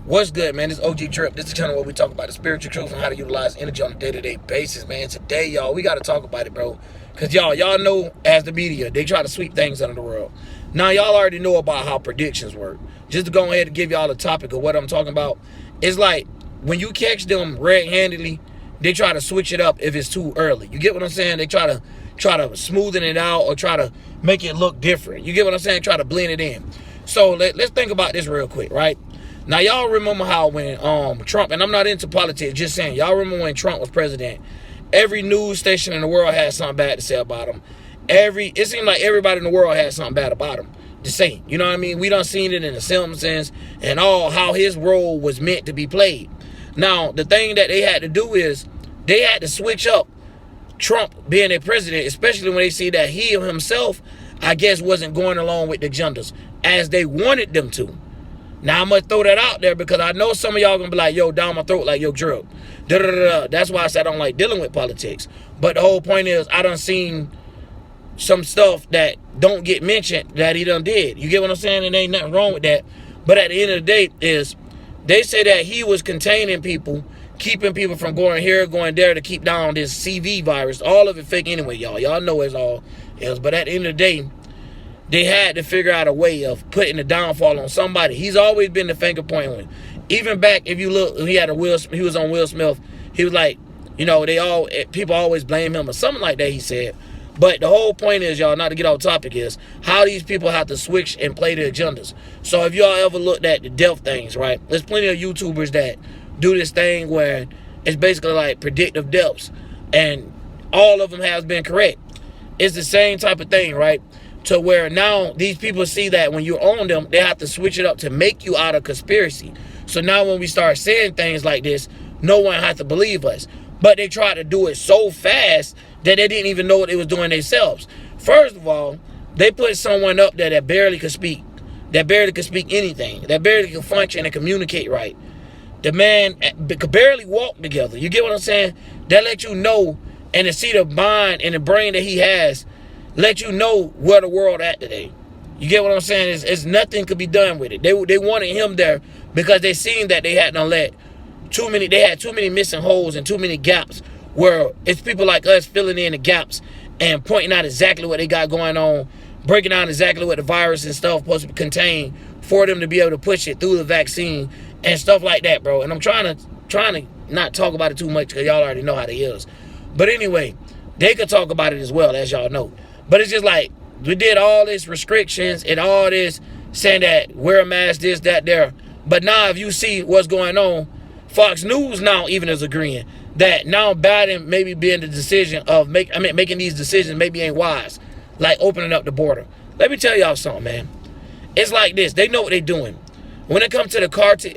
What's good, man? This is OG Drip. This is the channel where we talk about the spiritual truth and how to utilize energy on a day-to-day basis, man. Today, y'all, we got to talk about it, bro. Because, y'all know, as the media, they try to sweep things under the rug. Now, y'all already know about how predictions work. Just to go ahead and give y'all a topic of what I'm talking about, it's like when you catch them red-handedly, they try to switch it up if it's too early. You get what I'm saying? They try to smoothen it out or try to make it look different. You get what I'm saying? Try to blend it in. So let's think about this real quick, right? Now, y'all remember how when Trump, and I'm not into politics, just saying, y'all remember when Trump was president, every news station in the world had something bad to say about him. It seemed like everybody in the world had something bad about him to say. You know what I mean? We done seen it in The Simpsons and all how his role was meant to be played. Now, the thing that they had to do is they had to switch up Trump being a president, especially when they see that he himself, I guess, wasn't going along with the agendas as they wanted them to. Now, I'm going to throw that out there because I know some of y'all going to be like, yo, down my throat like, yo, Drip. That's why I said I don't like dealing with politics. But the whole point is I done seen some stuff that don't get mentioned that he done did. You get what I'm saying? And ain't nothing wrong with that. But at the end of the day is they say that he was containing people, keeping people from going here, going there to keep down this CV virus. All of it fake anyway, y'all. Y'all know it's all is. But at the end of the day, they had to figure out a way of putting the downfall on somebody. He's always been the finger point one. Even back, if you look, he was on Will Smith. He was like, you know, people always blame him or something like that, he said. But the whole point is, y'all, not to get off topic, is how these people have to switch and play their agendas. So if y'all ever looked at the death things, right, there's plenty of YouTubers that do this thing where it's basically like predictive deaths. And all of them has been correct. It's the same type of thing, right? To where now these people see that when you're on them, they have to switch it up to make you out of conspiracy. So now when we start saying things like this, no one has to believe us. But they try to do it so fast that they didn't even know what they was doing themselves. First of all, they put someone up there that barely could speak, anything, that barely could function and communicate right. The man could barely walk together. You get what I'm saying? That let you know, and to see the mind and the brain that he has, let you know where the world at today. You get what I'm saying? It's nothing could be done with it. They wanted him there because they seen that they had too many missing holes and too many gaps where it's people like us filling in the gaps and pointing out exactly what they got going on, breaking down exactly what the virus and stuff supposed to contain for them to be able to push it through the vaccine and stuff like that, bro. And I'm trying to not talk about it too much because y'all already know how they is. But anyway, they could talk about it as well, as y'all know. But it's just like, we did all this restrictions and all this saying that wear a mask, this, that, there. But now if you see what's going on, Fox News now even is agreeing that now Biden maybe being the decision of making these decisions maybe ain't wise. Like opening up the border. Let me tell y'all something, man. It's like this. They know what they're doing. When it comes to the cartel,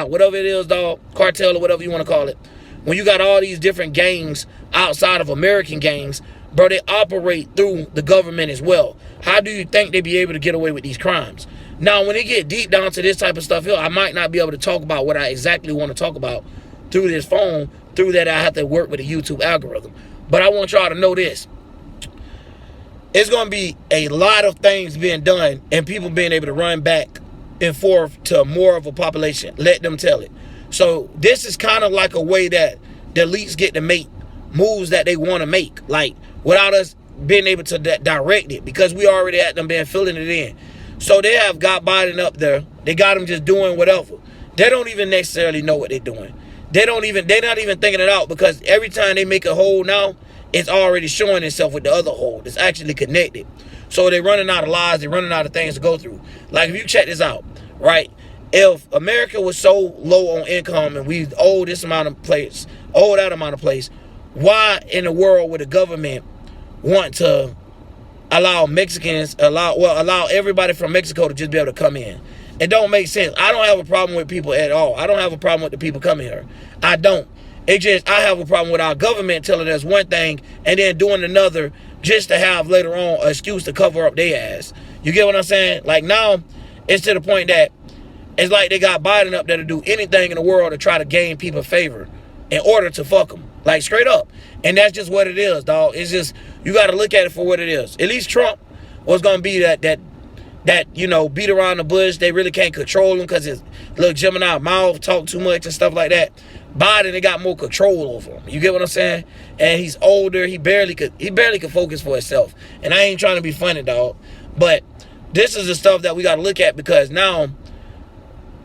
whatever it is, dog, cartel or whatever you want to call it. When you got all these different gangs outside of American gangs, bro, they operate through the government as well. How do you think they be able to get away with these crimes? Now, when they get deep down to this type of stuff here, I might not be able to talk about what I exactly want to talk about through this phone. Through that, I have to work with the YouTube algorithm. But I want y'all to know this. It's going to be a lot of things being done and people being able to run back and forth to more of a population. Let them tell it. So this is kind of like a way that the elites get to make moves that they want to make, like without us being able to direct it, because we already had them been filling it in. So they have got Biden up there. They got him just doing whatever. They don't even necessarily know what they're doing. They're not even thinking it out, because every time they make a hole now, it's already showing itself with the other hole. It's actually connected. So they're running out of lies. They're running out of things to go through. Like, if you check this out, right? If America was so low on income and we owe that amount of place, why in the world would the government want to allow everybody from Mexico to just be able to come in? It don't make sense. I don't have a problem with people at all. I don't have a problem with the people coming here. I don't. I have a problem with our government telling us one thing and then doing another just to have later on an excuse to cover up their ass. You get what I'm saying? Like, now it's to the point that it's like they got Biden up there to do anything in the world to try to gain people favor in order to fuck them. Like, straight up. And that's just what it is, dog. It's just, you got to look at it for what it is. At least Trump was going to be that that, you know, beat around the bush. They really can't control him because his little Gemini mouth talk too much and stuff like that. Biden, they got more control over him. You get what I'm saying? And he's older. He barely could focus for himself. And I ain't trying to be funny, dog. But this is the stuff that we got to look at, because now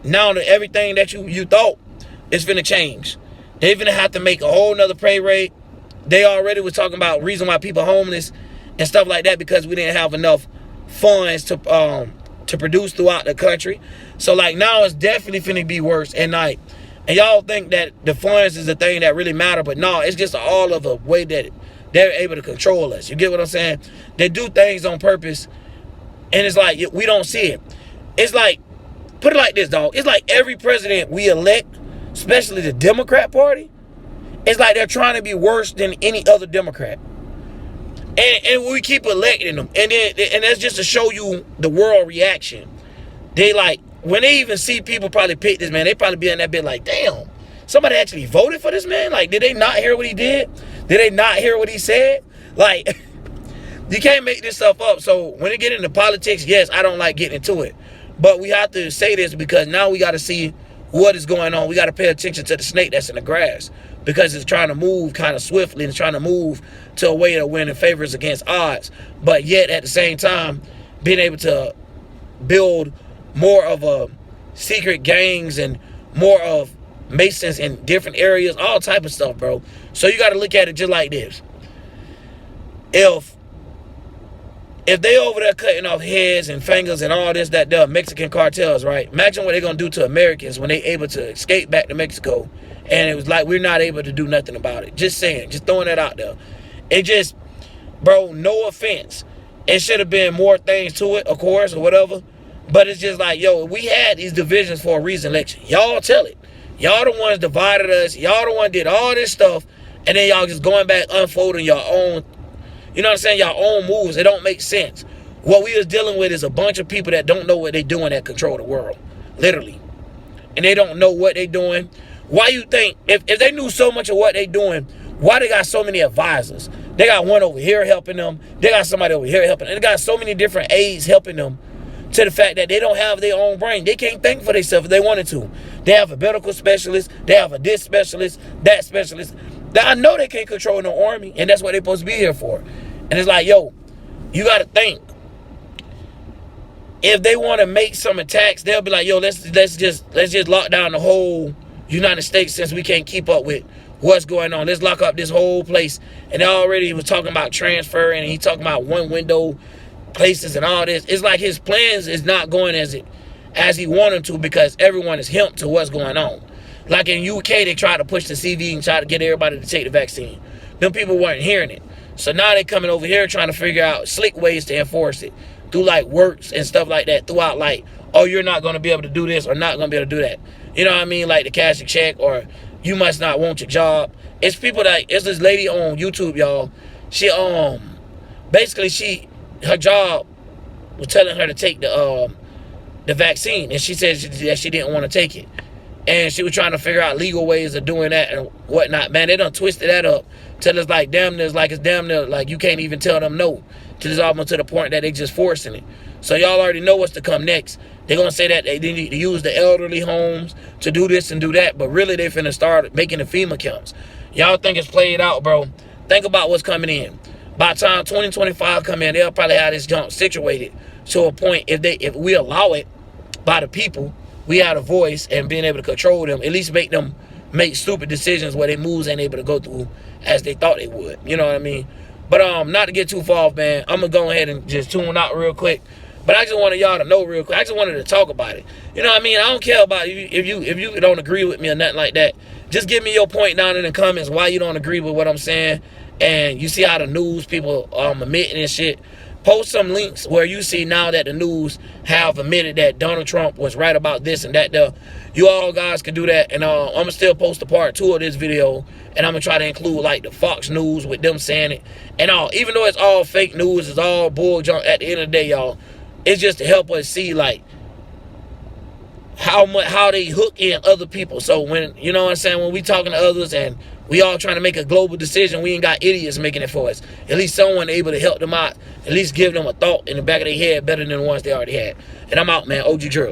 that everything that you thought is finna change. They finna have to make a whole nother pay rate. They already was talking about reason why people homeless and stuff like that, because we didn't have enough funds to produce throughout the country. So like now it's definitely finna be worse. And like, and y'all think that the funds is the thing that really matter, but no, it's just all of a way that they're able to control us. You get what I'm saying? They do things on purpose, and it's like we don't see it. It's like, put it like this, dog. It's like every president we elect, especially the Democrat Party, it's like they're trying to be worse than any other Democrat. And we keep electing them. And that's just to show you the world reaction. They like, when they even see people probably pick this man, they probably be in that bit like, damn, somebody actually voted for this man? Like, did they not hear what he did? Did they not hear what he said? Like, you can't make this stuff up. So when it get into politics, yes, I don't like getting into it. But we have to say this because now we got to see what is going on. We got to pay attention to the snake that's in the grass, because it's trying to move kind of swiftly, and it's trying to move to a way to win in favors against odds. But yet at the same time, being able to build more of a secret gangs and more of Masons in different areas, all type of stuff, bro. So you got to look at it just like this. If they over there cutting off heads and fingers and all this, that the Mexican cartels, right? Imagine what they're going to do to Americans when they able to escape back to Mexico. And it was like we're not able to do nothing about it. Just saying. Just throwing that out there. It just, bro, no offense. It should have been more things to it, of course, or whatever. But it's just like, yo, we had these divisions for a reason, election. Y'all tell it. Y'all the ones divided us. Y'all the one did all this stuff. And then y'all just going back unfolding your own, you know what I'm saying, your own moves. It don't make sense. What we was dealing with is a bunch of people that don't know what they doing that control the world. Literally. And they don't know what they doing. Why you think, if they knew so much of what they doing, why they got so many advisors? They got one over here helping them. They got somebody over here helping them. They got so many different aides helping them, to the fact that they don't have their own brain. They can't think for themselves if they wanted to. They have a medical specialist. They have a this specialist, that specialist. I know they can't control no army, and that's what they're supposed to be here for. And it's like, yo, you got to think. If they want to make some attacks, they'll be like, yo, let's just lock down the whole United States, since we can't keep up with what's going on. Let's lock up this whole place. And they already was talking about transferring, and he talking about one window places and all this. It's like his plans is not going as he wanted to, because everyone is hemmed to what's going on. Like in UK, they tried to push the CV and try to get everybody to take the vaccine. Them people weren't hearing it. So now they're coming over here trying to figure out slick ways to enforce it through like works and stuff like that throughout, like, oh, you're not going to be able to do this or not going to be able to do that. You know what I mean? Like the cash a check, or you must not want your job. It's people that, it's this lady on YouTube, y'all. She, basically her job was telling her to take the vaccine, and she said that she didn't want to take it. And she was trying to figure out legal ways of doing that and whatnot. Man, they done twisted that up till it's like damn near, like you can't even tell them no. Till it's almost to the point that they just forcing it. So y'all already know what's to come next. They're going to say that they need to use the elderly homes to do this and do that. But really, they finna start making the FEMA camps. Y'all think it's played out, bro. Think about what's coming in. By the time 2025 come in, they'll probably have this jump situated to a point, if we allow it by the people, we have a voice and being able to control them, at least make them make stupid decisions where their moves ain't able to go through as they thought they would. You know what I mean? But not to get too far off, man, I'm going to go ahead and just tune out real quick. But I just wanted y'all to know real quick. I just wanted to talk about it. You know what I mean? I don't care about if you don't agree with me or nothing like that. Just give me your point down in the comments why you don't agree with what I'm saying. And you see how the news people admitting and shit. Post some links where you see now that the news have admitted that Donald Trump was right about this and that. You all guys can do that. And I'm going to still post a part 2 of this video. And I'm going to try to include like the Fox News with them saying it. And even though it's all fake news, it's all bull junk at the end of the day, y'all. It's just to help us see like how they hook in other people. So when, you know what I'm saying, when we talking to others and We all trying to make a global decision. We ain't got idiots making it for us. At least someone able to help them out. At least give them a thought in the back of their head better than the ones they already had. And I'm out, man. OG Drill.